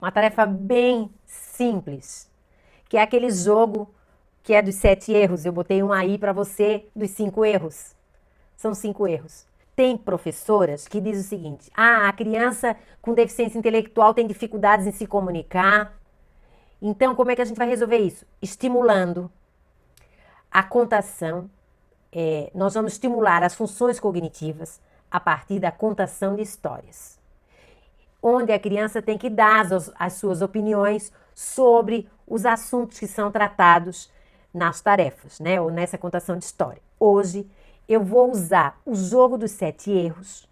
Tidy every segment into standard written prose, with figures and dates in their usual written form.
Uma tarefa bem simples, que é aquele jogo que é dos 7 erros. Eu botei um aí para você dos 5 erros. São 5 erros. Tem professoras que dizem o seguinte: a criança com deficiência intelectual tem dificuldades em se comunicar. Então, como é que a gente vai resolver isso? Estimulando a contação. Nós vamos estimular as funções cognitivas a partir da contação de histórias, onde a criança tem que dar as suas opiniões sobre os assuntos que são tratados nas tarefas, né? Ou nessa contação de história. Hoje eu vou usar o jogo dos 7 erros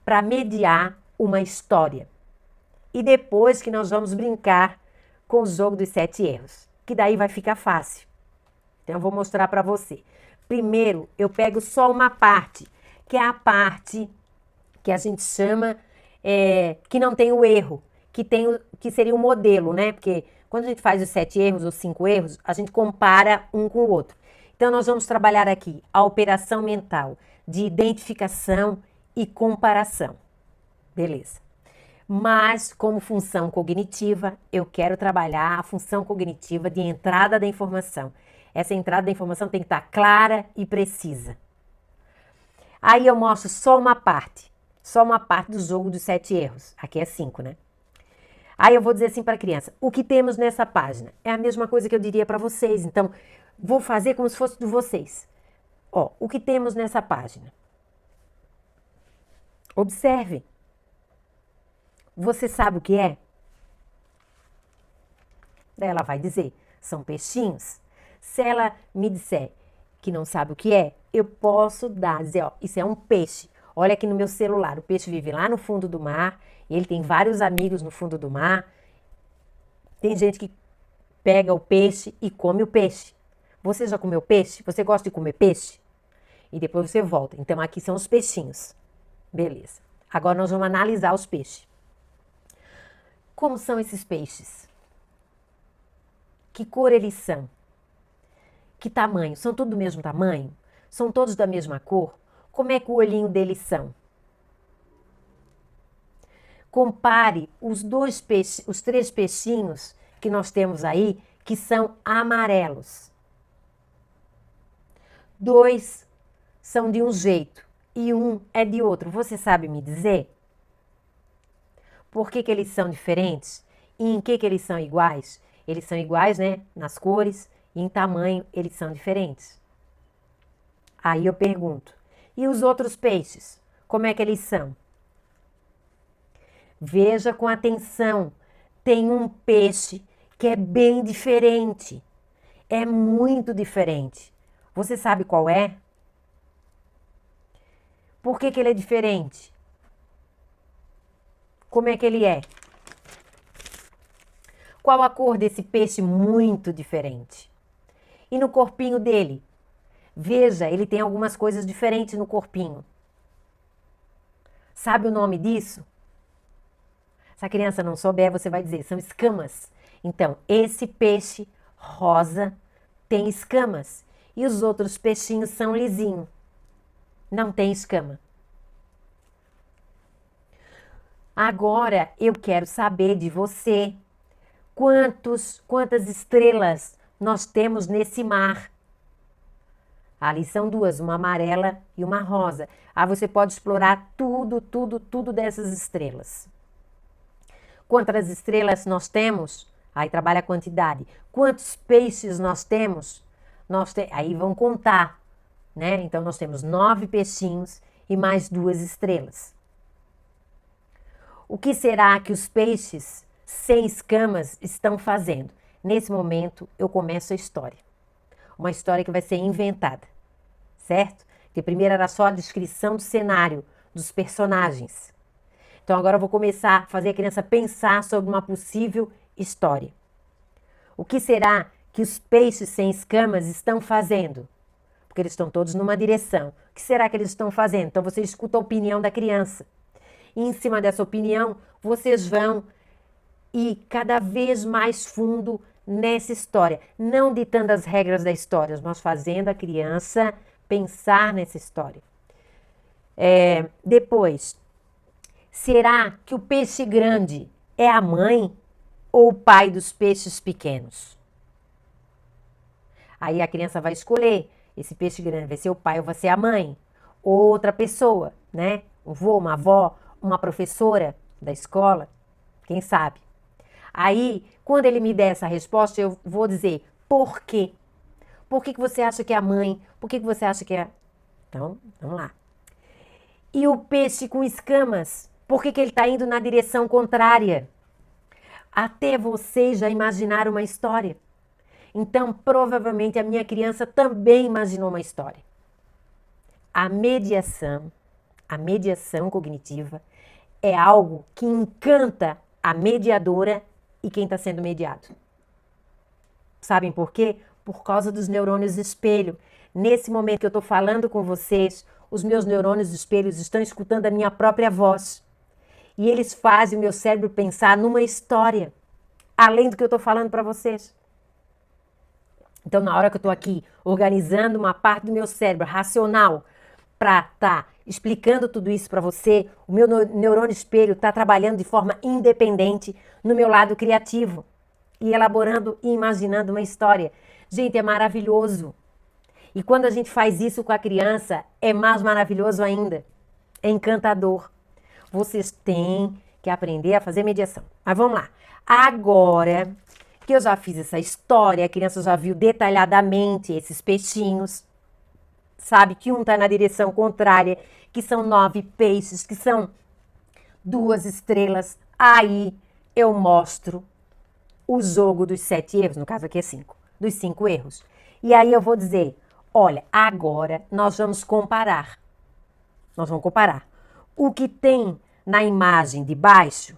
para mediar uma história. E depois que nós vamos brincar com o jogo dos 7 erros, que daí vai ficar fácil. Então eu vou mostrar para você. Primeiro, eu pego só uma parte, que é a parte que a gente chama que não tem o erro, que seria o modelo, né? Porque quando a gente faz os 7 erros ou 5 erros, a gente compara um com o outro. Então, nós vamos trabalhar aqui a operação mental de identificação e comparação. Beleza. Mas, como função cognitiva, eu quero trabalhar a função cognitiva de entrada da informação. Essa entrada da informação tem que estar clara e precisa. Aí eu mostro só uma parte do jogo dos 7 erros. Aqui é 5, né? Aí eu vou dizer assim para a criança: o que temos nessa página? É a mesma coisa que eu diria para vocês. Então, vou fazer como se fosse de vocês. Ó, o que temos nessa página? Observe. Você sabe o que é? Daí ela vai dizer: são peixinhos. Se ela me disser que não sabe o que é, eu posso dizer, ó, isso é um peixe. Olha aqui no meu celular, o peixe vive lá no fundo do mar, ele tem vários amigos no fundo do mar. Tem gente que pega o peixe e come o peixe. Você já comeu peixe? Você gosta de comer peixe? E depois você volta. Então aqui são os peixinhos. Beleza. Agora nós vamos analisar os peixes. Como são esses peixes? Que cor eles são? Que tamanho? São todos do mesmo tamanho? São todos da mesma cor? Como é que o olhinho deles são? Compare os 3 peixinhos que nós temos aí, que são amarelos. 2 são de um jeito e um é de outro. Você sabe me dizer por que eles são diferentes e em que eles são iguais? Eles são iguais, né? Nas cores e em tamanho eles são diferentes. Aí eu pergunto: e os outros peixes? Como é que eles são? Veja com atenção. Tem um peixe que é bem diferente. É muito diferente. Você sabe qual é? Por que ele é diferente? Como é que ele é? Qual a cor desse peixe muito diferente? E no corpinho dele? Veja, ele tem algumas coisas diferentes no corpinho. Sabe o nome disso? Se a criança não souber, você vai dizer, são escamas. Então, esse peixe rosa tem escamas e os outros peixinhos são lisinhos. Não tem escama. Agora eu quero saber de você quantas estrelas nós temos nesse mar. Ali são 2, uma amarela e uma rosa. Aí você pode explorar tudo dessas estrelas. Quantas estrelas nós temos? Aí trabalha a quantidade. Quantos peixes nós temos? Aí vão contar, né? Então nós temos 9 peixinhos e mais 2 estrelas. O que será que os peixes sem escamas estão fazendo? Nesse momento eu começo a história. Uma história que vai ser inventada, certo? Porque primeiro era só a descrição do cenário, dos personagens. Então agora eu vou começar a fazer a criança pensar sobre uma possível história. O que será que os peixes sem escamas estão fazendo? Porque eles estão todos numa direção. O que será que eles estão fazendo? Então você escuta a opinião da criança. E em cima dessa opinião, vocês vão ir cada vez mais fundo nessa história. Não ditando as regras da história, mas fazendo a criança pensar nessa história. Depois, será que o peixe grande é a mãe? ou o pai dos peixes pequenos? Aí a criança vai escolher. Esse peixe grande vai ser o pai ou vai ser a mãe. Outra pessoa, né? Um vô, uma avó, uma professora da escola. Quem sabe? Aí, quando ele me der essa resposta, eu vou dizer por quê? Por que você acha que é a mãe? Por que você acha que é... Então, vamos lá. E o peixe com escamas? Por que ele está indo na direção contrária? Até vocês já imaginaram uma história. Então, provavelmente, a minha criança também imaginou uma história. A mediação cognitiva é algo que encanta a mediadora e quem está sendo mediado. Sabem por quê? Por causa dos neurônios espelho. Nesse momento que eu estou falando com vocês, os meus neurônios espelhos estão escutando a minha própria voz. E eles fazem o meu cérebro pensar numa história, além do que eu estou falando para vocês. Então, na hora que eu estou aqui organizando uma parte do meu cérebro racional para estar explicando tudo isso para você, o meu neurônio espelho está trabalhando de forma independente no meu lado criativo e elaborando e imaginando uma história. Gente, é maravilhoso. E quando a gente faz isso com a criança, é mais maravilhoso ainda. É encantador. Vocês têm que aprender a fazer mediação. Mas vamos lá. Agora que eu já fiz essa história, a criança já viu detalhadamente esses peixinhos, sabe que um está na direção contrária, que são 9 peixes, que são 2 estrelas. Aí eu mostro o jogo dos 7 erros, no caso aqui é 5, dos 5 erros. E aí eu vou dizer, olha, agora nós vamos comparar. Nós vamos comparar o que tem na imagem de baixo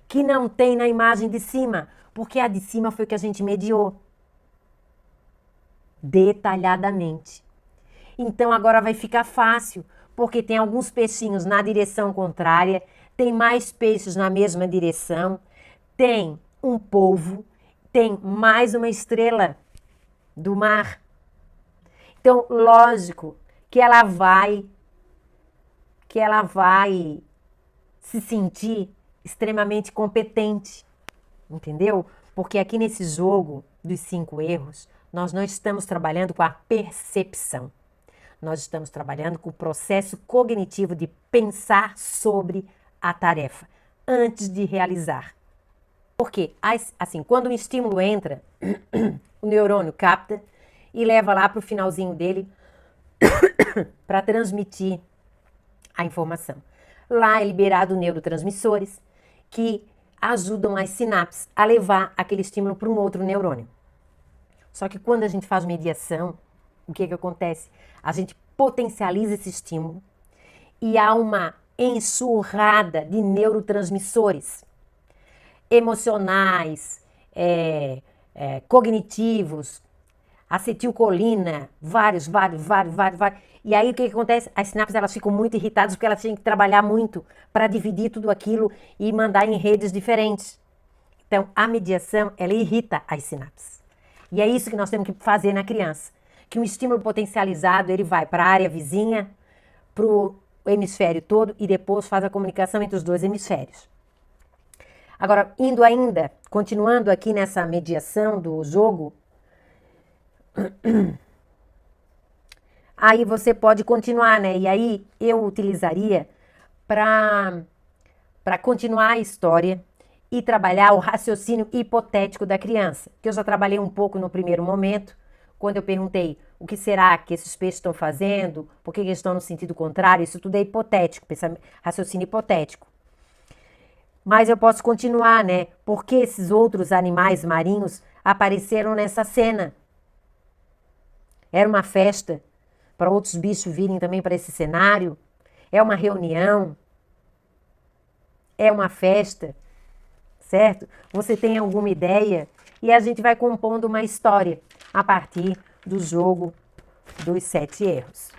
que não tem na imagem de cima, porque a de cima foi que a gente mediou detalhadamente. Então agora vai ficar fácil, porque tem alguns peixinhos na direção contrária, tem mais peixes na mesma direção, tem um polvo, tem mais uma estrela do mar. Então, lógico que ela vai se sentir extremamente competente, entendeu? Porque aqui nesse jogo dos 5 erros, nós não estamos trabalhando com a percepção. Nós estamos trabalhando com o processo cognitivo de pensar sobre a tarefa antes de realizar. Porque, assim, quando um estímulo entra, o neurônio capta e leva lá para o finalzinho dele para transmitir a informação. Lá é liberado neurotransmissores que ajudam as sinapses a levar aquele estímulo para um outro neurônio. Só que quando a gente faz mediação, o que acontece? A gente potencializa esse estímulo e há uma enxurrada de neurotransmissores emocionais, cognitivos, acetilcolina, vários. E aí o que acontece? As sinapses elas ficam muito irritadas porque elas têm que trabalhar muito para dividir tudo aquilo e mandar em redes diferentes. Então, a mediação, ela irrita as sinapses. E é isso que nós temos que fazer na criança. Que um estímulo potencializado, ele vai para a área vizinha, para o hemisfério todo e depois faz a comunicação entre os 2 hemisférios. Agora, continuando aqui nessa mediação do jogo, aí você pode continuar, né? E aí eu utilizaria para continuar a história e trabalhar o raciocínio hipotético da criança, que eu já trabalhei um pouco no primeiro momento, quando eu perguntei o que será que esses peixes estão fazendo, por que eles estão no sentido contrário, isso tudo é hipotético, raciocínio hipotético. Mas eu posso continuar, né? Porque esses outros animais marinhos apareceram nessa cena. Era uma festa para outros bichos virem também para esse cenário. É uma reunião. É uma festa. Certo? Você tem alguma ideia? E a gente vai compondo uma história a partir do jogo dos 7 erros.